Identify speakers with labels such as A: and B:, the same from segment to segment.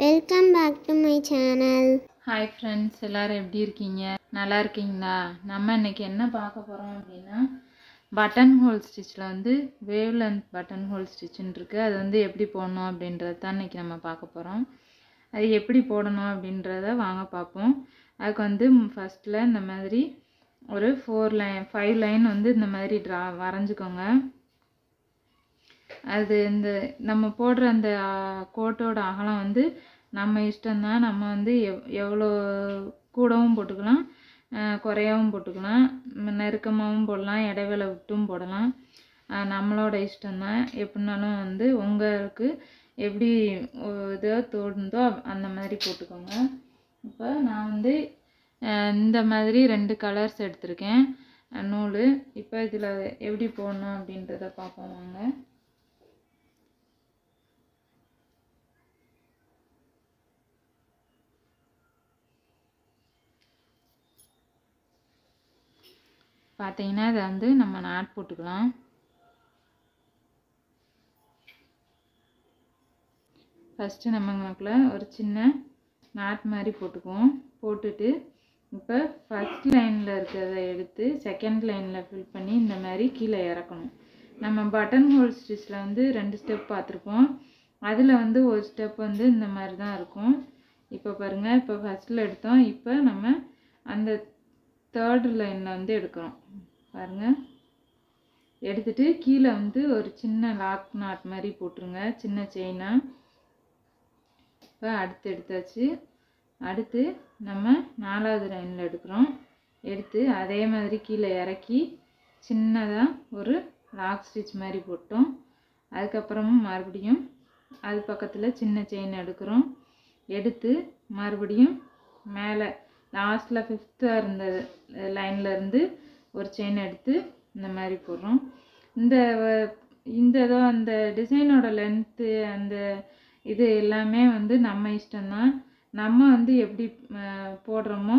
A: Welcome back to my channel.
B: Hi friends, எல்லோரும் எப்படி இருக்கீங்க? நல்லா இருக்கீங்களா? நம்ம இன்றைக்கி என்ன பார்க்க போகிறோம் அப்படின்னா, பட்டன் ஹோல் ஸ்டிச்சில் வந்து வேவ் லென்த் பட்டன் ஹோல் ஸ்டிச்சுன்னு இருக்குது. அது வந்து எப்படி போடணும் அப்படின்றது தான் இன்றைக்கி நம்ம பார்க்க போகிறோம். அது எப்படி போடணும் அப்படின்றத வாங்க பார்ப்போம். அதுக்கு வந்து ஃபஸ்ட்டில் இந்த மாதிரி ஒரு 5 லைன் வந்து இந்த மாதிரி வரைஞ்சிக்கோங்க. அது இந்த நம்ம போடுற அந்த கோட்டோட அகலம் வந்து நம்ம இஷ்டம்தான். நம்ம வந்து எவ்வளோ கூடவும் போட்டுக்கலாம், குறையாகவும் போட்டுக்கலாம், நெருக்கமாகவும் போடலாம், இடைவேளை விட்டும் போடலாம். நம்மளோட இஷ்டம்தான். எப்படினாலும் வந்து உங்களுக்கு எப்படி இதோ தோணுதோ அந்த மாதிரி போட்டுக்கோங்க. இப்போ நான் வந்து இந்த மாதிரி 2 கலர்ஸ் எடுத்திருக்கேன் நூல். இப்போ இதில் எப்படி போடணும் அப்படின்றத பார்ப்போம் வாங்க. பார்த்தீங்கன்னா இதை வந்து நம்ம நாட் போட்டுக்கலாம். ஃபஸ்ட்டு நம்மங்களுக்குள்ள ஒரு சின்ன நாட் மாதிரி போட்டுக்குவோம். போட்டுட்டு இப்போ ஃபஸ்ட் லைனில் இருக்கிறத எடுத்து செகண்ட் லைனில் ஃபில் பண்ணி இந்த மாதிரி கீழே இறக்கணும். நம்ம பட்டன் ஹோல் ஸ்டிச்சில் வந்து 2 ஸ்டெப் பார்த்துருப்போம். அதில் வந்து ஒரு ஸ்டெப் வந்து இந்த மாதிரி தான் இருக்கும். இப்போ பாருங்கள், இப்போ ஃபஸ்ட்டில் எடுத்தோம். இப்போ நம்ம அந்த 3rd லைனில் வந்து எடுக்கிறோம். பாருங்கள், எடுத்துட்டு கீழே வந்து ஒரு சின்ன லாக் நாட் மாதிரி போட்டுருங்க, சின்ன செயினாக. இப்போ அடுத்து எடுத்தாச்சு. அடுத்து நம்ம 4வது லைனில் எடுக்கிறோம். எடுத்து அதே மாதிரி கீழே இறக்கி சின்னதாக ஒரு லாக் ஸ்டிச் மாதிரி போட்டோம். அதுக்கப்புறமும் மறுபடியும் அது பக்கத்தில் சின்ன செயின் எடுக்கிறோம். எடுத்து மறுபடியும் மேலே லாஸ்ட்டில் 5th இருந்த லைனில் இருந்து ஒரு செயின் எடுத்து இந்த மாதிரி போடுறோம். அந்த டிசைனோட லென்த்து அந்த இது எல்லாமே வந்து நம்ம இஷ்டம்தான். நம்ம வந்து எப்படி போடுறோமோ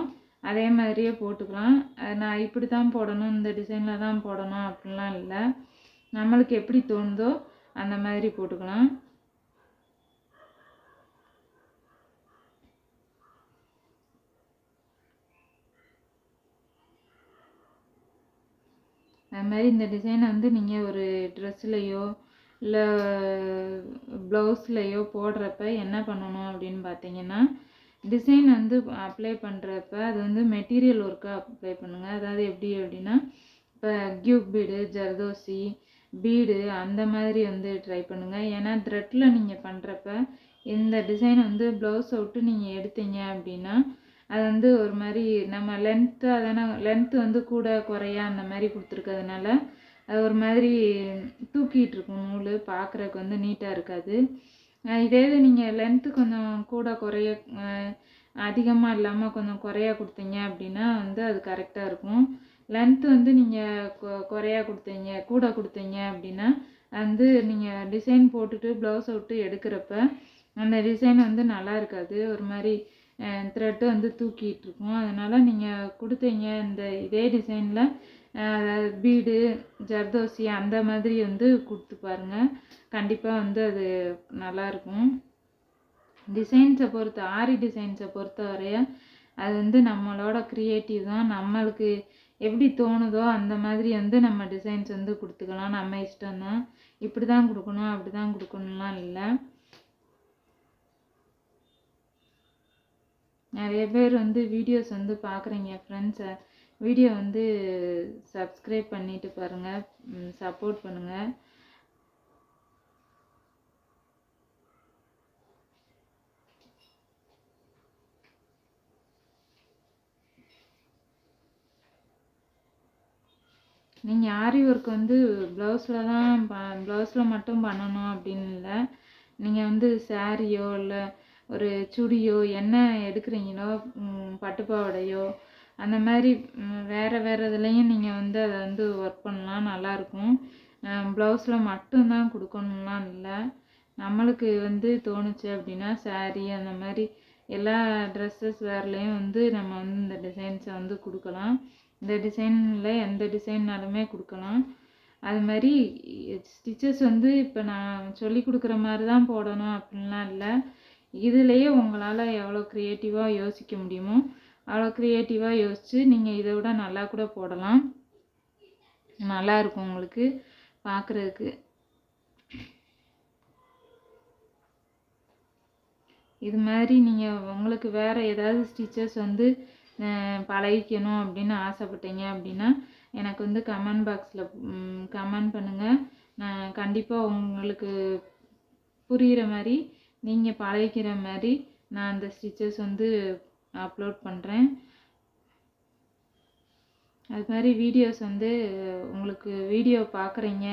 B: அதே மாதிரியே போட்டுக்கலாம். நான் இப்படி தான் போடணும், இந்த டிசைனில் தான் போடணும் அப்படிலாம் இல்லை. நம்மளுக்கு எப்படி தோணுதோ அந்த மாதிரி போட்டுக்கலாம். அது மாதிரி இந்த டிசைனை வந்து நீங்கள் ஒரு ட்ரெஸ்லையோ இல்லை ப்ளவுஸ்லையோ போடுறப்ப என்ன பண்ணணும் அப்படின்னு பார்த்தீங்கன்னா, டிசைன் வந்து அப்ளை பண்ணுறப்ப அது வந்து மெட்டீரியல் ஒர்க்காக அப்ளை பண்ணுங்கள். அதாவது எப்படி அப்படின்னா, இப்போ கியூப் பீடு, ஜர்தோசி பீடு அந்த மாதிரி வந்து ட்ரை பண்ணுங்கள். ஏன்னா த்ரெட்டில் நீங்கள் பண்ணுறப்ப இந்த டிசைன் வந்து ப்ளவுஸை விட்டு நீங்கள் எடுத்தீங்க அப்படின்னா அது வந்து ஒரு மாதிரி நம்ம லென்த்து லென்த்து வந்து கூட குறையா அந்த மாதிரி கொடுத்துருக்கிறதுனால அது ஒரு மாதிரி தூக்கிட்டு இருக்கும் நூல், பார்க்குறதுக்கு வந்து நீட்டாக இருக்காது. இதே இது நீங்கள் லென்த்து கொஞ்சம் கூட குறைய அதிகமாக இல்லாமல் கொஞ்சம் குறையா கொடுத்தீங்க அப்படின்னா வந்து அது கரெக்டாக இருக்கும். லென்த்து வந்து நீங்கள் குறையா கொடுத்தீங்க, கூட கொடுத்தீங்க அப்படின்னா வந்து நீங்கள் டிசைன் போட்டுட்டு ப்ளவுஸை விட்டு எடுக்கிறப்ப அந்த டிசைன் வந்து நல்லா இருக்காது. ஒரு மாதிரி த்ரெட்டு வந்து தூக்கிட்டு இருக்கும். அதனால் நீங்கள் கொடுத்தீங்க இதே டிசைனில் பீடு, ஜர்தோசி அந்த மாதிரி வந்து கொடுத்து பாருங்கள். கண்டிப்பாக வந்து அது நல்லாயிருக்கும். டிசைன்ஸை பொறுத்த ஆரி டிசைன்ஸை பொறுத்த வரைய அது வந்து நம்மளோட க்ரியேட்டிவ் தான். நம்மளுக்கு எப்படி தோணுதோ அந்த மாதிரி வந்து நம்ம டிசைன்ஸ் வந்து கொடுத்துக்கலாம். நம்ம இஷ்டம்தான். இப்படி தான் கொடுக்கணும் அப்படி தான் கொடுக்கணும்லாம் இல்லை. நிறைய பேர் வந்து வீடியோஸ் வந்து பார்க்குறீங்க ஃப்ரெண்ட்ஸை. வீடியோ வந்து சப்ஸ்கிரைப் பண்ணிட்டு பாருங்கள், சப்போர்ட் பண்ணுங்கள். நீங்கள் ஆரி ஒர்க் வந்து ப்ளவுஸில் மட்டும் பண்ணணும் அப்படின்னு இல்லை. நீங்கள் வந்து சாரியோ இல்லை ஒரு சுடியோ என்ன எடுக்கிறீங்களோ, பட்டுப்பாவடையோ அந்த மாதிரி வேறு இதுலேயும் நீங்கள் வந்து அதை வந்து ஒர்க் பண்ணலாம், நல்லாயிருக்கும். ப்ளவுஸில் மட்டும்தான் கொடுக்கணும்லாம் இல்லை. நம்மளுக்கு வந்து தோணுச்சு அப்படின்னா சாரீ அந்த மாதிரி எல்லா ட்ரெஸ்ஸஸ் வேர்லேயும் வந்து நம்ம வந்து இந்த டிசைன்ஸை வந்து கொடுக்கலாம். இந்த டிசைனில் எந்த டிசைன்னாலுமே கொடுக்கலாம். அது மாதிரி ஸ்டிச்சஸ் வந்து இப்போ நான் சொல்லி கொடுக்குற மாதிரி தான் போடணும் அப்படின்லாம் இல்லை. இதுலேயே உங்களால் எவ்வளோ க்ரியேட்டிவாக யோசிக்க முடியுமோ அவ்வளோ க்ரியேட்டிவாக யோசித்து நீங்கள் இதை விட நல்லா கூட போடலாம். நல்லாயிருக்கும் உங்களுக்கு பார்க்குறதுக்கு. இது மாதிரி நீங்கள் உங்களுக்கு வேறு ஏதாவது ஸ்டிச்சஸ் வந்து பழகிக்கணும் அப்படின்னு ஆசைப்பட்டீங்க அப்படின்னா எனக்கு வந்து கமெண்ட் பாக்ஸில் கமெண்ட் பண்ணுங்கள். நான் கண்டிப்பாக உங்களுக்கு புரிகிற மாதிரி நீங்கள் பழகிக்கிற மாதிரி நான் அந்த ஸ்டிச்சஸ் வந்து அப்லோட் பண்ணுறேன். அது மாதிரி வீடியோஸ் வந்து உங்களுக்கு வீடியோ பார்க்குறீங்க,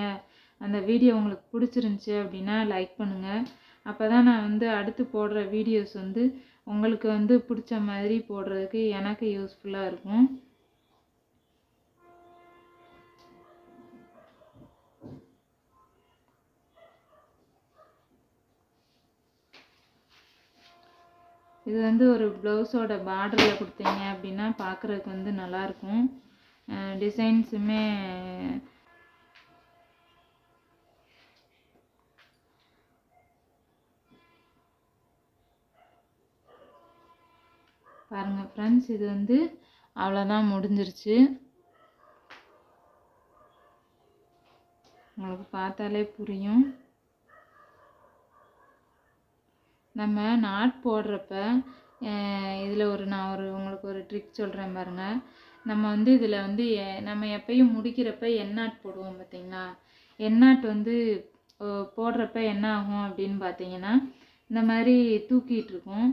B: அந்த வீடியோ உங்களுக்கு பிடிச்சிருந்துச்சி அப்படின்னா லைக் பண்ணுங்கள். அப்போ தான் நான் வந்து அடுத்து போடுற வீடியோஸ் வந்து உங்களுக்கு வந்து பிடிச்ச மாதிரி போடுறதுக்கு எனக்கு யூஸ்ஃபுல்லாக இருக்கும். இது வந்து ஒரு ப்ளவுஸோட பார்டரில் கொடுத்தீங்க அப்படின்னா பார்க்குறதுக்கு வந்து நல்லாயிருக்கும். டிசைன்ஸுமே பாருங்கள் ஃப்ரெண்ட்ஸ், இது வந்து அவ்வளோதான், முடிஞ்சிருச்சு. உங்களுக்கு பார்த்தாலே புரியும். நம்ம நாட் போடுறப்ப இதில் நான் உங்களுக்கு ஒரு ட்ரிக் சொல்கிறேன் பாருங்கள். நம்ம வந்து இதில் வந்து நம்ம எப்பயும் முடிக்கிறப்ப எண்ணாட் போடுவோம் பார்த்தீங்களா? எண்ணாட் வந்து போடுறப்ப என்ன ஆகும் அப்படின்னு பார்த்தீங்கன்னா இந்த மாதிரி தூக்கிட்டு இருக்கும்.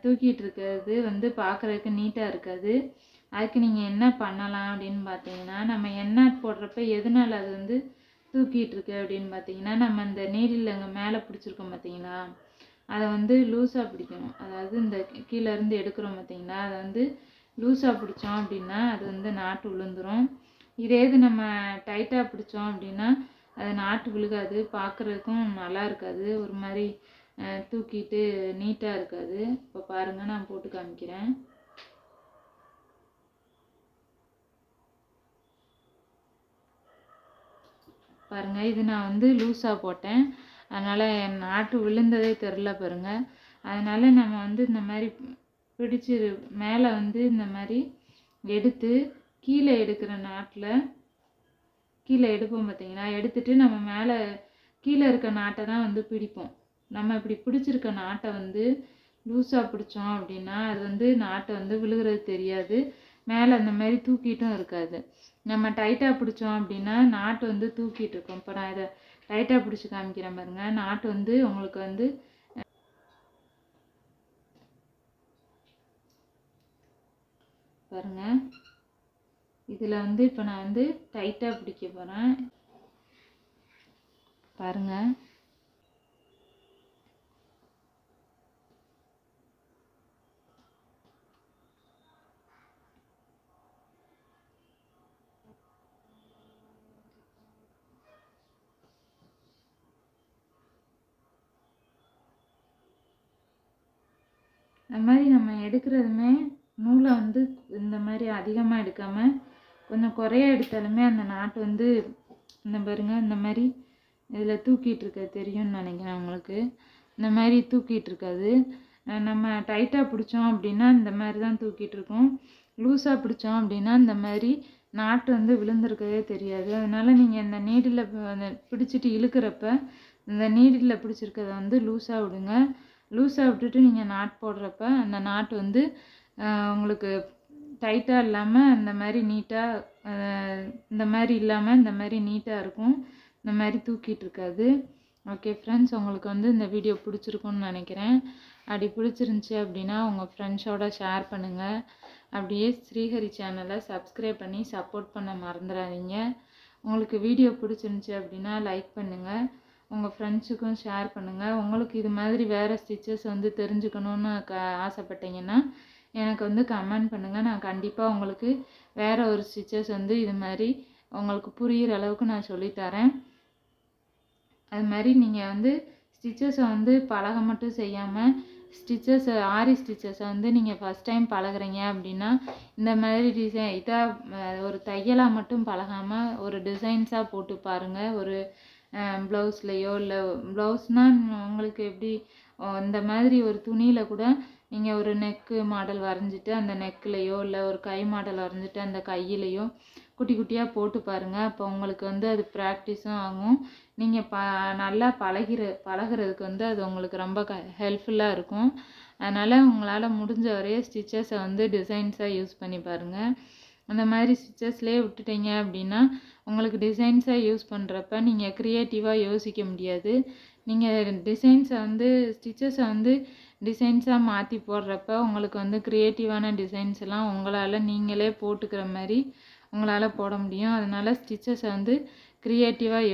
B: தூக்கிட்டு இருக்கிறது வந்து பார்க்குறதுக்கு நீட்டாக இருக்காது. அதுக்கு நீங்கள் என்ன பண்ணலாம் அப்படின்னு பார்த்தீங்கன்னா, நம்ம எண்ணாட் போடுறப்ப எதனால் அது வந்து தூக்கிட்டு இருக்கு அப்படின்னு பார்த்தீங்கன்னா, நம்ம இந்த நீடில் அங்கே மேலே பிடிச்சிருக்கோம் பார்த்தீங்களா, அதை வந்து லூஸாக பிடிக்கணும். அதாவது இந்த கீழேருந்து எடுக்கிறோம் பார்த்தீங்களா, அதை வந்து லூஸாக பிடிச்சோம் அப்படின்னா அது வந்து நாட்டு விழுந்துடும். இதே இது நம்ம டைட்டாக பிடிச்சோம் அப்படின்னா அது நாட்டு விழுகாது, பார்க்குறதுக்கும் நல்லா இருக்காது, ஒரு மாதிரி தூக்கிட்டு நீட்டாக இருக்காது. இப்போ பாருங்கள், நான் போட்டு காமிக்கிறேன். பாருங்கள், இது நான் வந்து லூஸாக போட்டேன், அதனால் நாட்டு விழுந்ததே தெரில பாருங்கள். அதனால் நம்ம வந்து இந்த மாதிரி பிடிச்சி மேலே வந்து இந்த மாதிரி எடுத்து கீழே எடுக்கிற நாட்டில் கீழே எடுப்போம் பார்த்தீங்களா, எடுத்துட்டு நம்ம மேலே கீழே இருக்க நாட்டை தான் வந்து பிடிப்போம். நம்ம இப்படி பிடிச்சிருக்க நாட்டை வந்து லூஸாக பிடிச்சோம் அப்படின்னா அது வந்து நாட்டை வந்து விழுகிறது தெரியாது, மேலே அந்த மாதிரி தூக்கிட்டும் இருக்காது. நம்ம டைட்டாக பிடிச்சோம் அப்படின்னா நாட்டு வந்து தூக்கிட்டு இருக்கோம். இப்போ நான் இதை டைட்டாக பிடிச்சி காமிக்கிறேன் பாருங்கள். நாட்டு வந்து உங்களுக்கு வந்து பாருங்கள், இதில் வந்து இப்போ நான் வந்து டைட்டாக பிடிக்க போகிறேன் பாருங்கள். அந்த மாதிரி நம்ம எடுக்கிறதுமே நூலை வந்து இந்த மாதிரி அதிகமாக எடுக்காமல் கொஞ்சம் குறைய எடுத்தாலுமே அந்த நாட்டு வந்து இந்த பாருங்க இந்த மாதிரி இதில் தூக்கிட்டு இருக்க தெரியும்னு நினைக்கிறேன் உங்களுக்கு. இந்த மாதிரி தூக்கிட்டு இருக்காது. நம்ம டைட்டாக பிடிச்சோம் அப்படின்னா இந்த மாதிரி தான் தூக்கிட்டு இருக்கோம். லூஸாக பிடிச்சோம் அப்படின்னா இந்த மாதிரி நாட்டு வந்து விழுந்திருக்கவே தெரியாது. அதனால் நீங்கள் இந்த நீடில் பிடிச்சிட்டு இழுக்கிறப்ப இந்த நீடில் பிடிச்சிருக்கிறத வந்து லூஸாக விடுங்க. லூஸாக விட்டுட்டு நீங்கள் நாட் போடுறப்ப அந்த நாட்டு வந்து உங்களுக்கு டைட்டாக இல்லாமல் இந்த மாதிரி நீட்டாக இந்த மாதிரி இல்லாமல் இந்த மாதிரி நீட்டாக இருக்கும். இந்த மாதிரி தூக்கிட்டு இருக்காது. ஓகே ஃப்ரெண்ட்ஸ், உங்களுக்கு வந்து இந்த வீடியோ பிடிச்சிருக்குன்னு நினைக்கிறேன். அப்படி பிடிச்சிருந்துச்சி அப்படின்னா உங்கள் ஃப்ரெண்ட்ஸோட ஷேர் பண்ணுங்கள். அப்படியே ஸ்ரீஹரி சேனலை சப்ஸ்கிரைப் பண்ணி சப்போர்ட் பண்ண மறந்துடாதீங்க. உங்களுக்கு வீடியோ பிடிச்சிருந்துச்சி அப்படின்னா லைக் பண்ணுங்கள், உங்கள் ஃப்ரெண்ட்ஸுக்கும் ஷேர் பண்ணுங்கள். உங்களுக்கு இது மாதிரி வேறு ஸ்டிச்சஸ் வந்து தெரிஞ்சுக்கணுன்னு ஆசைப்பட்டீங்கன்னா எனக்கு வந்து கமெண்ட் பண்ணுங்கள். நான் கண்டிப்பாக உங்களுக்கு வேறு ஒரு ஸ்டிச்சஸ் வந்து இது மாதிரி உங்களுக்கு புரிகிற அளவுக்கு நான் சொல்லித்தரேன். அது மாதிரி நீங்கள் வந்து ஸ்டிச்சஸை வந்து பழக மட்டும் செய்யாமல் ஆரி ஸ்டிச்சஸை வந்து நீங்கள் ஃபஸ்ட் டைம் பழகுறீங்க அப்படின்னா இந்த மாதிரி டிசைன் இதாக ஒரு தையலாக மட்டும் பழகாமல் ஒரு டிசைன்ஸாக போட்டு பாருங்கள். ஒரு ப்ளவுஸ்லையோ இல்லை ப்ளவுஸ்னால் உங்களுக்கு எப்படி இந்த மாதிரி ஒரு துணியில் கூட நீங்கள் ஒரு நெக்கு மாடல் வரைஞ்சிட்டு அந்த நெக்லேயோ இல்லை ஒரு கை மாடல் வரைஞ்சிட்டு அந்த கையிலையோ குட்டி குட்டியாக போட்டு பாருங்கள். அப்போ உங்களுக்கு வந்து அது ப்ராக்டிஸும் ஆகும். நீங்கள் நல்லா பழகிறதுக்கு வந்து அது உங்களுக்கு ரொம்ப ஹெல்ப்ஃபுல்லாக இருக்கும். அதனால் உங்களால் முடிஞ்ச வரைய ஸ்டிச்சஸை வந்து டிசைன்ஸாக யூஸ் பண்ணி பாருங்கள். அந்த மாதிரி ஸ்டிச்சஸ்லேயே விட்டுட்டீங்க அப்படின்னா உங்களுக்கு டிசைன்ஸாக யூஸ் பண்ணுறப்ப நீங்கள் க்ரியேட்டிவாக யோசிக்க முடியாது. நீங்கள் ஸ்டிச்சஸை வந்து டிசைன்ஸாக மாற்றி போடுறப்ப உங்களுக்கு வந்து க்ரியேட்டிவான டிசைன்ஸ் எல்லாம் உங்களால் நீங்களே போட்டுக்கிற மாதிரி உங்களால் போட முடியும். அதனால் ஸ்டிச்சஸை வந்து க்ரியேட்டிவாக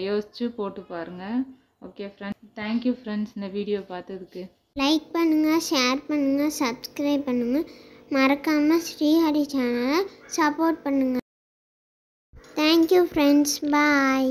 B: யோசித்து போட்டு பாருங்கள். ஓகே ஃப்ரெண்ட்ஸ், தேங்க்யூ ஃப்ரெண்ட்ஸ் இந்த வீடியோ பார்த்ததுக்கு.
A: லைக் பண்ணுங்கள், ஷேர் பண்ணுங்கள், சப்ஸ்கிரைப் பண்ணுங்கள். மறக்காமல் ஸ்ரீஹரி சேனலை சப்போர்ட் பண்ணுங்கள். தேங்க்யூ ஃப்ரெண்ட்ஸ், பாய்.